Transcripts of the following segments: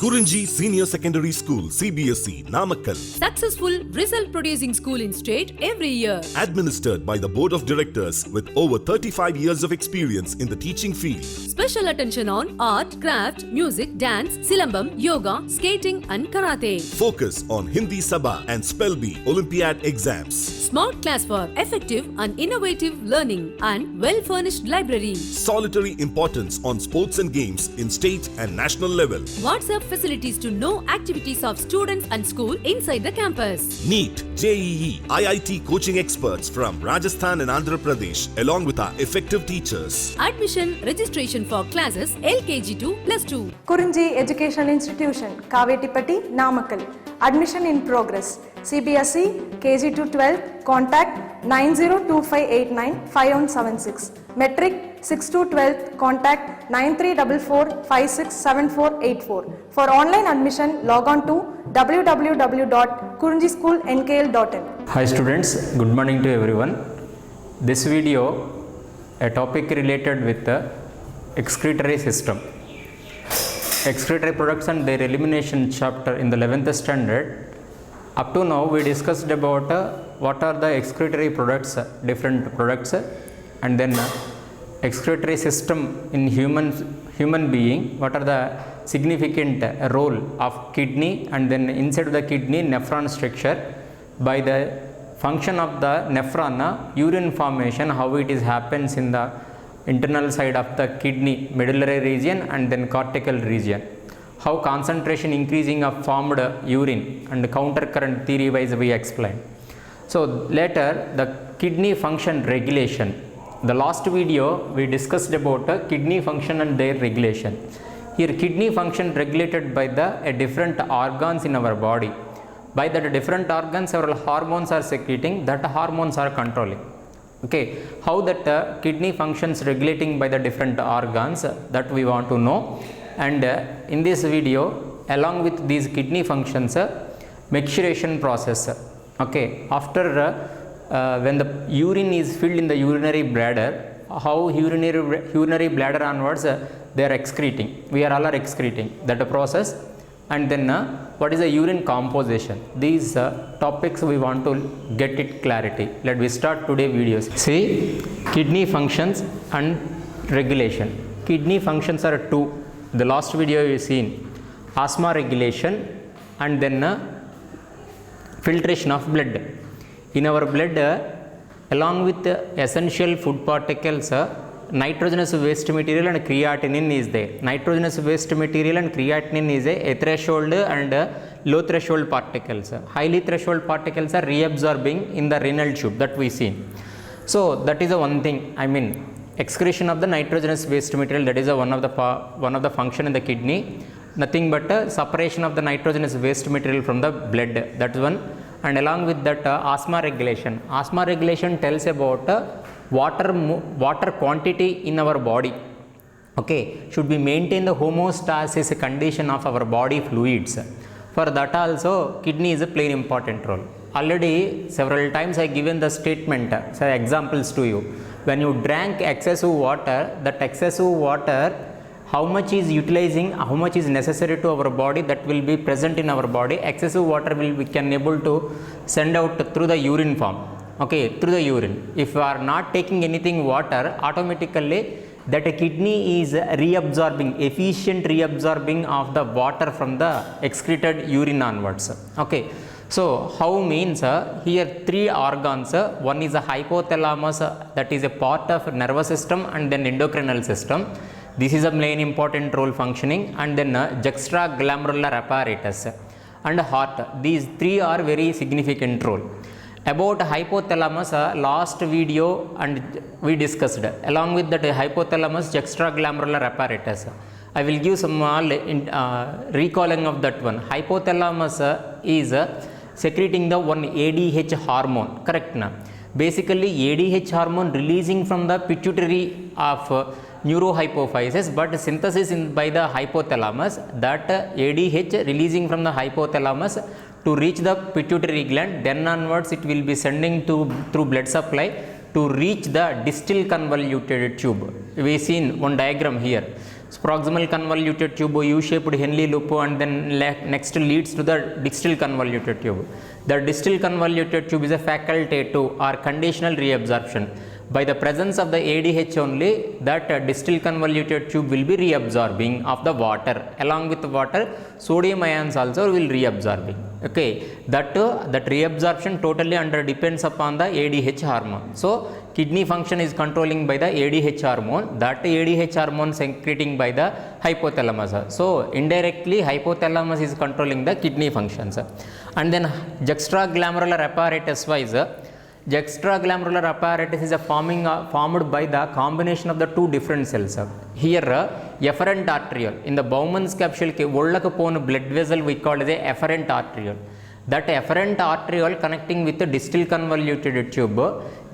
Kurinji Senior Secondary School, CBSE, Namakkal. Successful result producing school in state every year. Administered by the Board of Directors with over 35 years of experience in the teaching field. Special attention on art, craft, music, dance, silambam, yoga, skating and karate. Focus on Hindi Sabha and Spell Bee Olympiad exams. Smart class for effective and innovative learning and well-furnished library. Solitary importance on sports and games in state and national level. WhatsApp facilities to know activities of students and school inside the campus. NEET, JEE, IIT coaching experts from Rajasthan and Andhra Pradesh along with our effective teachers. Admission registration for classes LKG to +2. Kurinji Educational Institution, Kavetipatti, Namakkal. Admission in progress. CBSE, KG to 12, contact 9025895176. Metric 6 to 12, contact 9344567484. For online admission, log on to www.kurinjischoolnkl.in. Hi students, good morning to everyone. This video, a topic related with the excretory system. Excretory products and their elimination chapter in the 11th standard. Up to now we discussed about what are the excretory products, different products, and then excretory system in human being, what are the significant role of kidney, and then inside of the kidney nephron structure. By the function of the nephron, urine formation, how it is happens in the internal side of the kidney, medullary region and then cortical region. How concentration increasing of formed urine and counter current theory wise we explained. So later the kidney function regulation. The last video we discussed about kidney function and their regulation. Here kidney function regulated by the different organs in our body. By the different organs several hormones are secreting, that hormones are controlling. Okay, how that kidney functions regulating by the different organs, that we want to know. And in this video, along with these kidney functions, maturation process. Okay, after when the urine is filled in the urinary bladder, how urinary bladder onwards they are excreting. We are all excreting that process. And then what is the urine composition? These topics we want to get it clarity. Let me start today videos. See, kidney functions and regulation. Kidney functions are two. The last video you seen asthma regulation and then filtration of blood. In our blood, along with the essential food particles, nitrogenous waste material and creatinine is there. Nitrogenous waste material and creatinine is a threshold and low threshold particles. Highly threshold particles are reabsorbing in the renal tube, that we seen. So that is the one thing. I mean, excretion of the nitrogenous waste material, that is one of the function in the kidney. Nothing but separation of the nitrogenous waste material from the blood. That's one. And along with that, asthma regulation. Asthma regulation tells about water quantity in our body. Okay, should be maintain the homeostasis condition of our body fluids. For that also, kidney is a play important role. Already several times I given the statement, so examples to you. When you drank excessive water, that excessive water, how much is utilizing, how much is necessary to our body, that will be present in our body. Excessive water we can able to send out through the urine form. Okay, through the urine. If we are not taking anything water, automatically that kidney is reabsorbing, efficient reabsorbing of the water from the excreted urine onwards. Okay. So how means here three organs. One is a hypothalamus, that is a part of nervous system and then endocrinal system. This is a main important role functioning, and then juxtaglomerular apparatus and heart. These three are very significant role. About hypothalamus, last video and we discussed. Along with that hypothalamus, juxtaglomerular apparatus, I will give some recalling of that one. Hypothalamus is secreting the one ADH hormone, correct na? Basically ADH hormone releasing from the pituitary of neurohypophysis, but synthesis by the hypothalamus, that ADH releasing from the hypothalamus to reach the pituitary gland, then onwards it will be sending through blood supply to reach the distal convoluted tube. We seen one diagram here. proximal convoluted tube, U-shaped Henle loop, and then next leads to the distal convoluted tube. The distal convoluted tube is a facultative or conditional reabsorption. By the presence of the ADH only, that distal convoluted tube will be reabsorbing of the water. Along with the water, sodium ions also will reabsorbing. Okay, that reabsorption totally depends upon the ADH hormone. So kidney function is controlling by the ADH hormone. That ADH hormone secreting by the hypothalamus. So indirectly hypothalamus is controlling the kidney functions. And then juxtaglomerular apparatus wise, juxtaglomerular apparatus is formed by the combination of the two different cells. Here efferent arteriole, in the Bowman's capsule ollakaponu blood vessel we call it the efferent arteriole. That efferent arteriole connecting with the distal convoluted tube,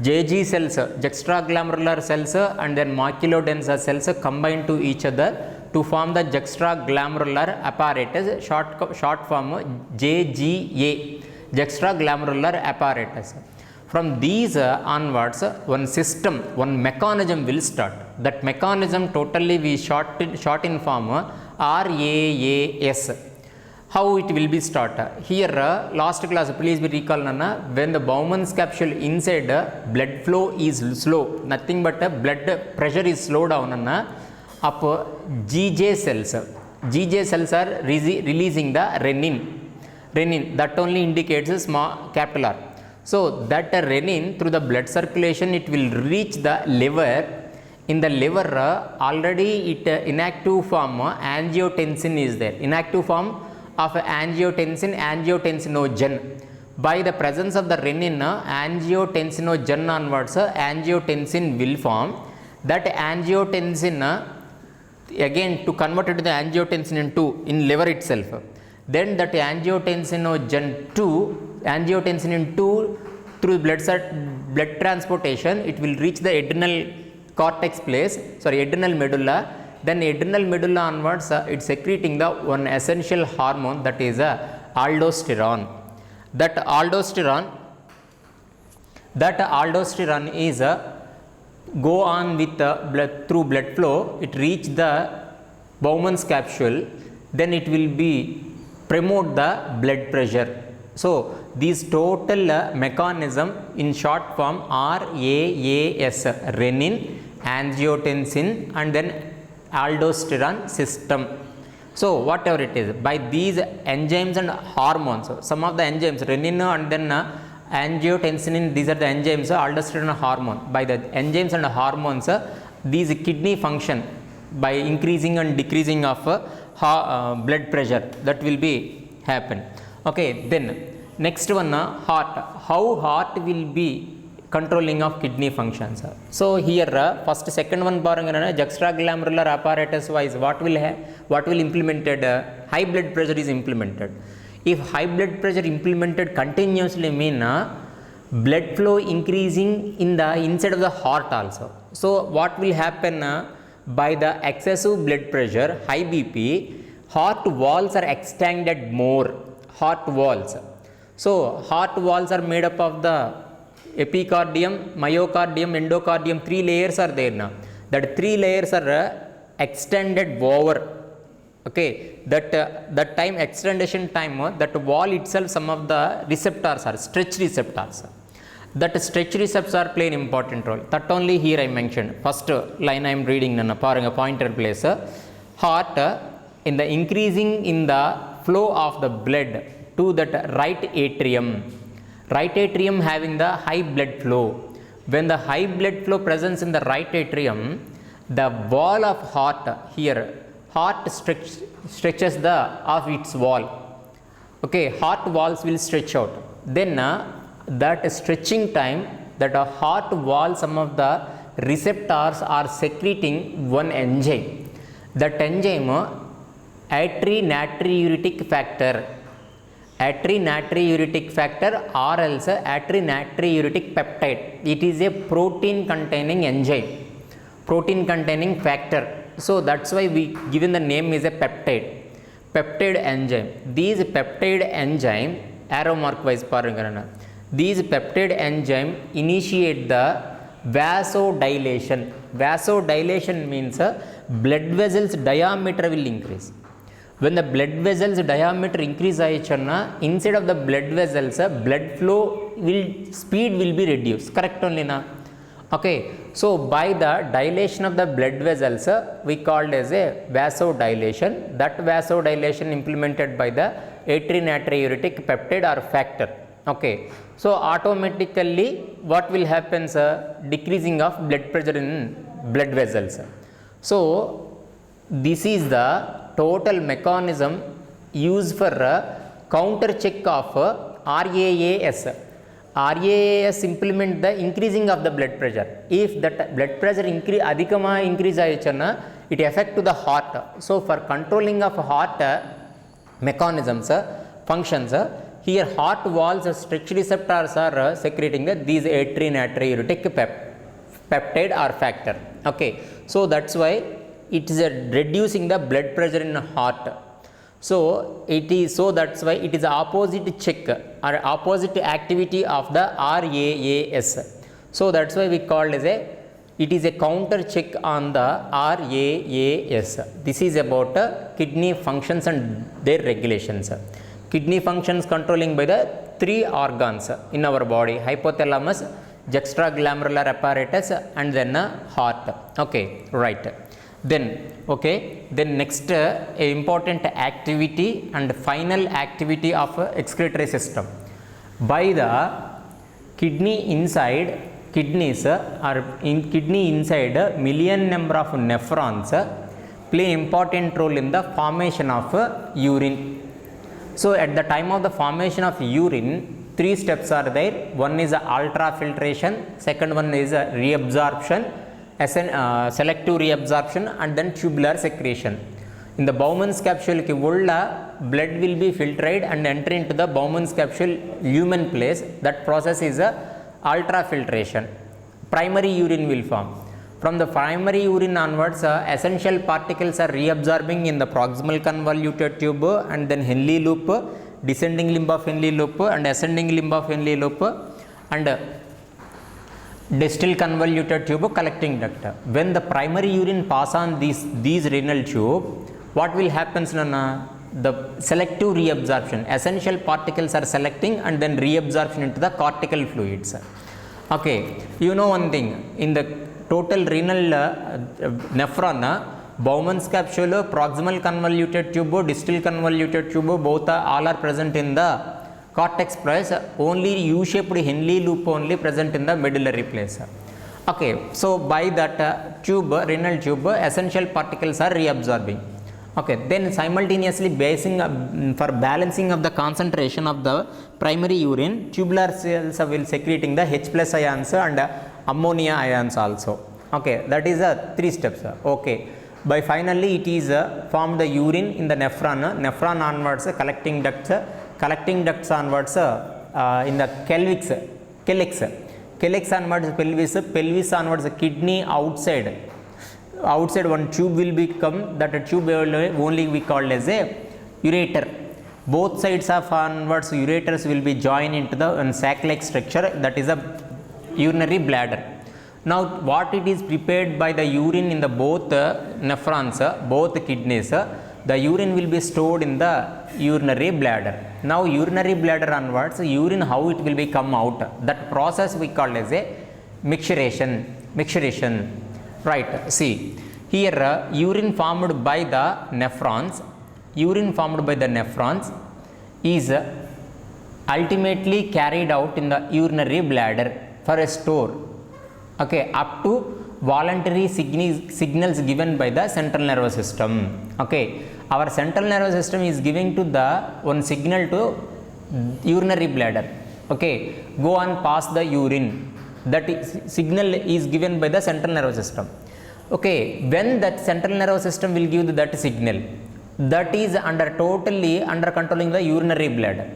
JG cells, juxtaglomerular cells and then maculodensa cells combine to each other to form the juxtaglomerular apparatus, short form JGA, juxtaglomerular apparatus. From these onwards, one system, one mechanism will start. That mechanism totally we short in form RAAS. How it will be started? Here last class, please be recall, Nana, when the Bowman's capsule inside blood flow is slow, nothing but blood pressure is slow down, Nana, up GJ cells are releasing the renin. That only indicates a small capital R. So that renin through the blood circulation, it will reach the liver. In the liver already it inactive form angiotensin is there, inactive form of angiotensinogen. By the presence of the renin, angiotensinogen onwards, angiotensin will form. That angiotensin again to convert it to the angiotensin into in liver itself. Then that angiotensin 2 through blood transportation, it will reach the adrenal cortex place, adrenal medulla. Then adrenal medulla onwards, it's secreting the one essential hormone, that is aldosterone. That aldosterone is go on with blood through blood flow, it reach the Bowman's capsule, then it will be promote the blood pressure. So these total mechanism in short form RAAS, renin, angiotensin and then aldosterone system. So whatever it is, by these enzymes and hormones, some of the enzymes, renin and then angiotensin, these are the enzymes, aldosterone hormone. By the enzymes and hormones, these kidney function by increasing and decreasing of blood pressure, that will be happen. Okay, then next one, heart. How heart will be controlling of kidney functions? So here first second one paranga, juxtaglomerular apparatus wise, what will implemented? High blood pressure is implemented. If high blood pressure implemented continuously, mean blood flow increasing in the inside of the heart also. So what will happen? By the excessive blood pressure, high BP, heart walls are extended more. Heart walls. So heart walls are made up of the epicardium, myocardium, endocardium, 3 layers are there now. That 3 layers are extended over. Okay, that time, extension time, that wall itself, some of the receptors are stretch receptors. That stretch receptors play an important role. That only here I mentioned. First line I am reading, Paranga pointer place. Heart in the increasing in the flow of the blood to that right atrium having the high blood flow. When the high blood flow presence in the right atrium, the wall of heart here, heart stretches the of its wall. Okay, heart walls will stretch out. Then that stretching time, that heart wall, some of the receptors are secreting one enzyme. That enzyme, atrinatriuretic factor, or else atrinatriuretic peptide. It is a protein containing enzyme, protein containing factor. So that's why we given the name is a peptide enzyme. These peptide enzyme, arrow mark wise paranga, these peptide enzyme initiate the vasodilation. Vasodilation means blood vessels diameter will increase. When the blood vessels diameter increase ayichanna, inside of the blood vessels blood flow speed will be reduced, correct only na? Okay, so by the dilation of the blood vessels we called as a vasodilation. That vasodilation implemented by the atrionatriuretic peptide or factor. Okay, so automatically what will happen, sir? Decreasing of blood pressure in blood vessels. So this is the total mechanism used for counter check of RAAS. RAAS implement the increasing of the blood pressure. If that blood pressure increase ayichanna, it affect to the heart. So for controlling of heart mechanisms, functions, here heart walls stretch receptors are secreting these atrionatriuretic peptide or factor. Okay, so that's why it is reducing the blood pressure in heart. So it is, so that's why it is opposite check or opposite activity of the RAAS. So that's why we called as it is a counter check on the RAAS. This is about kidney functions and their regulations. Kidney functions controlling by the 3 organs in our body: hypothalamus, juxtaglomerular apparatus, and then heart. Okay, right. Then next important activity and final activity of excretory system. By the kidney inside, kidneys are in kidney inside million number of nephrons play important role in the formation of urine. So at the time of the formation of urine, 3 steps are there. One is ultrafiltration, second one is reabsorption, selective reabsorption, and then tubular secretion. In the Bowman's capsule ki ulla blood will be filtered and enter into the Bowman's capsule lumen place. That process is ultrafiltration. Primary urine will form. From the primary urine onwards, essential particles are reabsorbing in the proximal convoluted tube and then Henle loop, descending limb of Henle loop and ascending limb of Henle loop, and distal convoluted tube, collecting duct. When the primary urine pass on these renal tube, what will happen, Nana? The selective reabsorption. Essential particles are selecting and then reabsorption into the cortical fluids. Okay, you know one thing, in the total renal nephron, Bowman's capsule, proximal convoluted tube, distal convoluted tube, both all are present in the cortex place. Only U-shaped Henle loop only present in the medullary place. Okay, so by that tube, renal tube, essential particles are reabsorbing. Okay, then simultaneously for balancing of the concentration of the primary urine, tubular cells will secreting the H plus ions and ammonia ions also. Okay, that is 3 steps. Okay, by finally it is formed the urine in the nephron onwards collecting ducts onwards in the calyx onwards pelvis onwards pelvis outside one tube will become, that tube only we called as a ureter. Both sides of onwards ureters will be joined into the sac like structure, that is a urinary bladder. Now what it is prepared by the urine in the both nephrons, both kidneys, the urine will be stored in the urinary bladder. Now urinary bladder onwards, urine how it will be come out, that process we call as a micturition. Right, see here urine formed by the nephrons is ultimately carried out in the urinary bladder for a store. Okay, up to voluntary signals given by the central nervous system. Okay, our central nervous system is giving to the one signal to urinary bladder. Okay, go and pass the urine. That signal is given by the central nervous system. Okay, when that central nervous system will give that signal, that is totally under controlling the urinary bladder.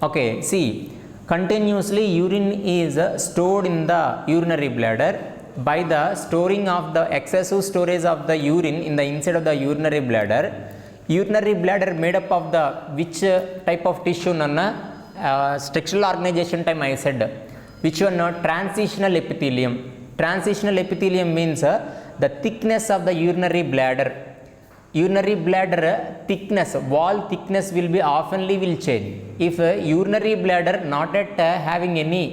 Okay, see, continuously urine is stored in the urinary bladder. By the storing of the excessive storage of the urine in the inside of the urinary bladder made up of the which type of tissue, structural organization time I said, which one? Transitional epithelium. Transitional epithelium means the thickness of the urinary bladder thickness, wall thickness will be oftenly will change. If urinary bladder not at having any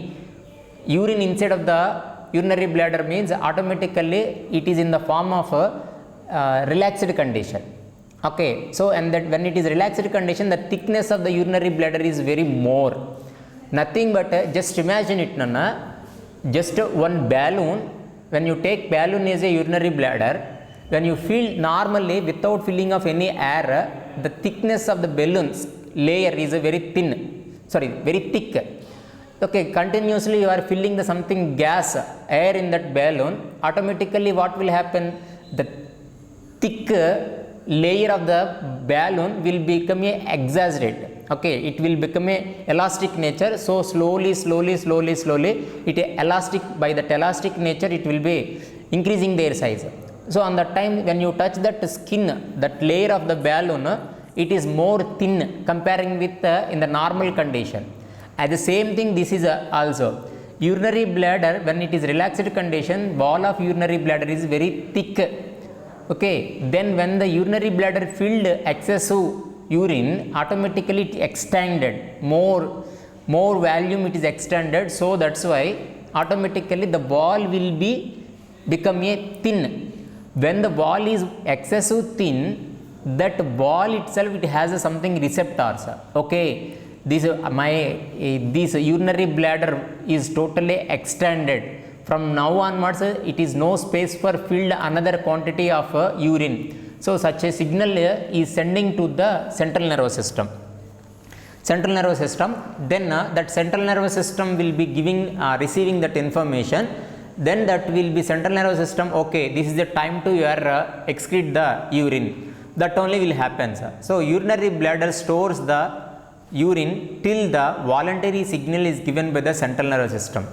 urine inside of the urinary bladder, means automatically it is in the form of relaxed condition. Okay, so and that when it is relaxed condition, the thickness of the urinary bladder is very more. Nothing but just imagine it, Nana, just one balloon. When you take balloon as a urinary bladder, when you fill normally without filling of any air, the thickness of the balloon's layer is a very very thick. Okay, continuously you are filling the something gas, air in that balloon, automatically what will happen? The thick layer of the balloon will become a exaggerate. Okay, it will become a elastic nature, so slowly it elastic, by that elastic nature it will be increasing their size. So on that time when you touch that skin, that layer of the balloon, it is more thin comparing with in the normal condition. At the same thing, this is also urinary bladder. When it is relaxed condition, wall of urinary bladder is very thick. Okay, then when the urinary bladder filled excessive urine, automatically it extended more volume, it is extended, so that's why automatically the wall will be become a thin. When the wall is excessive thin, that wall itself it has something receptors. Okay, this urinary bladder is totally extended. From now onwards, it is no space for filled another quantity of urine. So such a signal is sending to the central nervous system. Then that central nervous system will be giving receiving that information. Then that will be central nervous system, okay, this is the time to your excrete the urine. That only will happen, sir. So urinary bladder stores the urine till the voluntary signal is given by the central nervous system.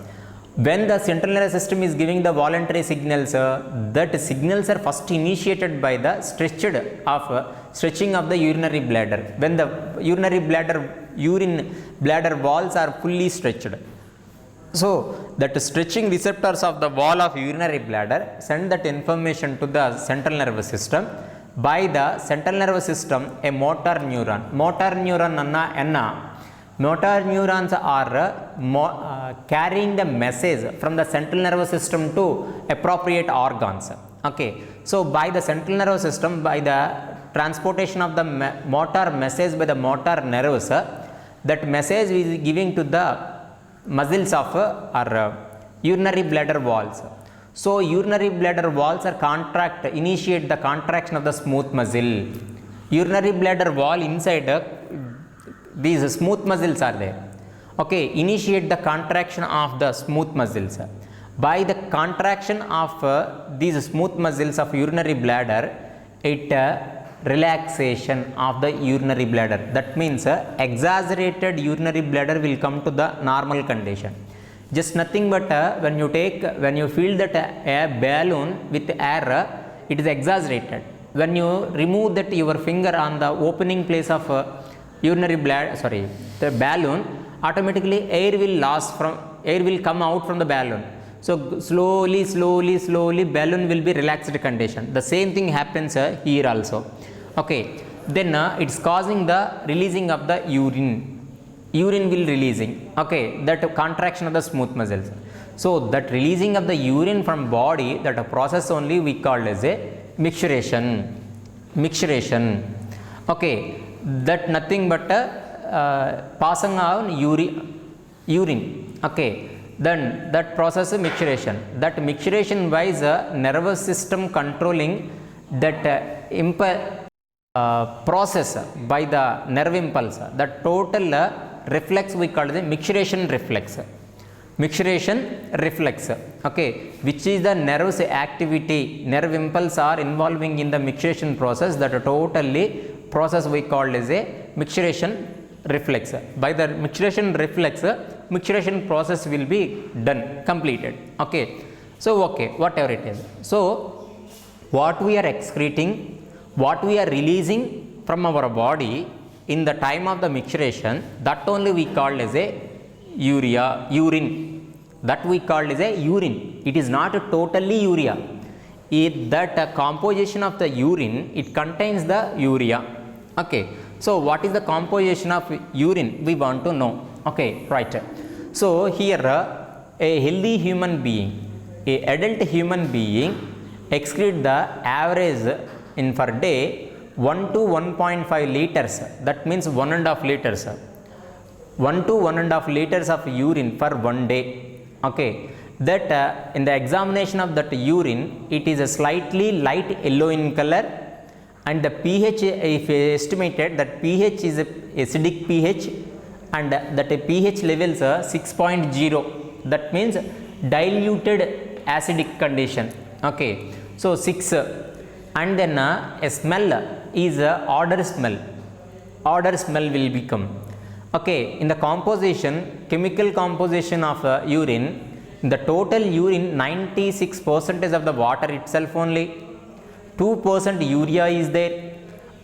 When the central nervous system is giving the voluntary signals, that signals are first initiated by the stretching of the urinary bladder. When the urine bladder walls are fully stretched, so that stretching receptors of the wall of urinary bladder send that information to the central nervous system. By the central nervous system, a motor neurons are carrying the message from the central nervous system to appropriate organs. Okay, so by the central nervous system, by the transportation of the motor message by the motor nerves, that message is giving to the muscles of urinary bladder walls. So urinary bladder walls are initiate the contraction of the smooth muscle. Urinary bladder wall inside these smooth muscles are there. Okay, initiate the contraction of the smooth muscles. By the contraction of these smooth muscles of urinary bladder, it relaxation of the urinary bladder. That means exaggerated urinary bladder will come to the normal condition. Just nothing but when you fill that balloon with air, it is exaggerated. When you remove that your finger on the opening place of urinary bladder, the balloon, automatically air will come out from the balloon. So slowly balloon will be relaxed condition. The same thing happens here also. Okay, then it's causing the releasing of the urine will releasing. Okay, that contraction of the smooth muscles. So that releasing of the urine from body, that a process only we call as a micturition. Okay, that nothing but passing on urine. Okay, then that process is micturition. That micturition wise nervous system controlling that process by the nerve impulse, the total reflex we call the micturition reflex. Okay, which is the nerve's activity, nerve impulse are involving in the micturition process, that totally process we call as a micturition reflex. By the micturition reflex, micturition process will be done, completed. Okay, so okay, whatever it is. So what we are excreting, what we are releasing from our body in the time of the micturition, that only we call as a urine. That we call as a urine. It is not totally urea. is that composition of the urine, it contains the urea. Okay, so what is the composition of urine? We want to know. Okay, right. So here a healthy human being, a adult human being excrete the average in per day 1 to 1.5 liters. That means 1.5 liters. 1 to 1.5 liters of urine for 1 day. Okay, that in the examination of that urine, it is a slightly light yellow in color, and the pH, if estimated that pH is a acidic pH, and that a pH levels 6.0, that means diluted acidic condition. Okay, so 6, and then a smell is odor smell. Odor smell will become. Okay, in the composition, chemical composition of urine, in the total urine 96% of the water itself only, 2% urea is there,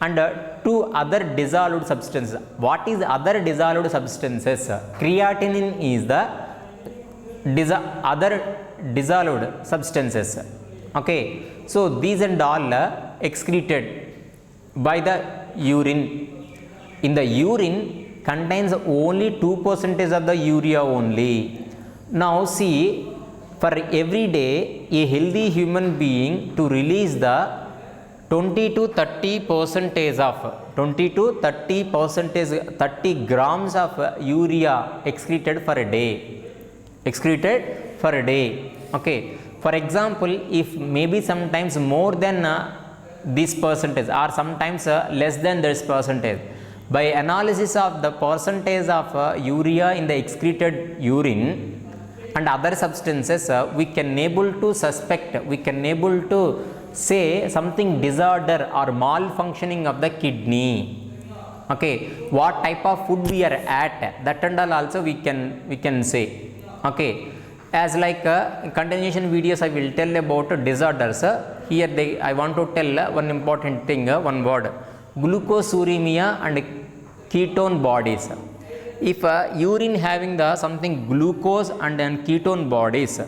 and 2 other dissolved substances. What is other dissolved substances? Creatinine is the other dissolved substances. Okay, so these and all excreted by the urine. In the urine contains only 2% of the urea only. Now see, for every day a healthy human being to release the 20 to 30 percentage of 30 grams of urea excreted for a day. Excreted for a day. Okay, for example, if maybe sometimes more than this percentage or sometimes less than this percentage, by analysis of the percentage of urea in the excreted urine and other substances, we can able to suspect, we can able to say something disorder or malfunctioning of the kidney. Okay, what type of food we are at, that and all also we can say. Okay, as like continuation videos I will tell about disorders. Here I want to tell one important thing, one word, glucosuremia and ketone bodies. If urine having the something glucose and then ketone bodies,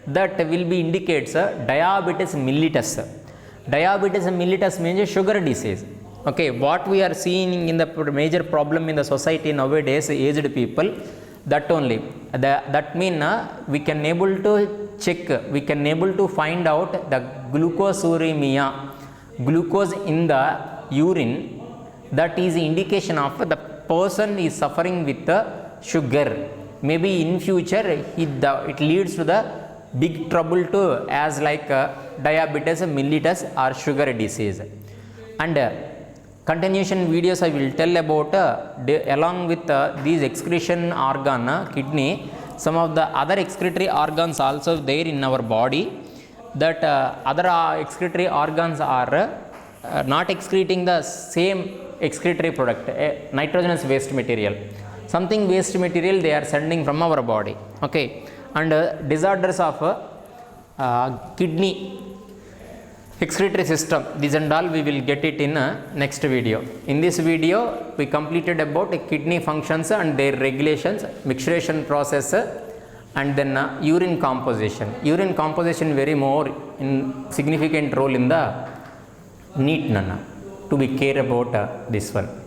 that will be indicates diabetes mellitus. Diabetes mellitus means sugar disease. Okay, what we are seeing in the major problem in the society nowadays, aged people, that only. That mean we can able to check, we can able to find out the glucosuremia, glucose in the urine. That is indication of the person is suffering with the sugar. Maybe in future it leads to the big trouble to as like diabetes mellitus or sugar disease. And continuation videos I will tell about along with these excretion organ, kidney, some of the other excretory organs also there in our body. That other excretory organs are not excreting the same excretory product, nitrogenous waste material. Something waste material they are sending from our body. Okay, and disorders of kidney excretory system, these and all we will get it in next video. In this video we completed about kidney functions and their regulations, mixturation process, and then urine composition. Urine composition very more in significant role in the NEET to be care about this one.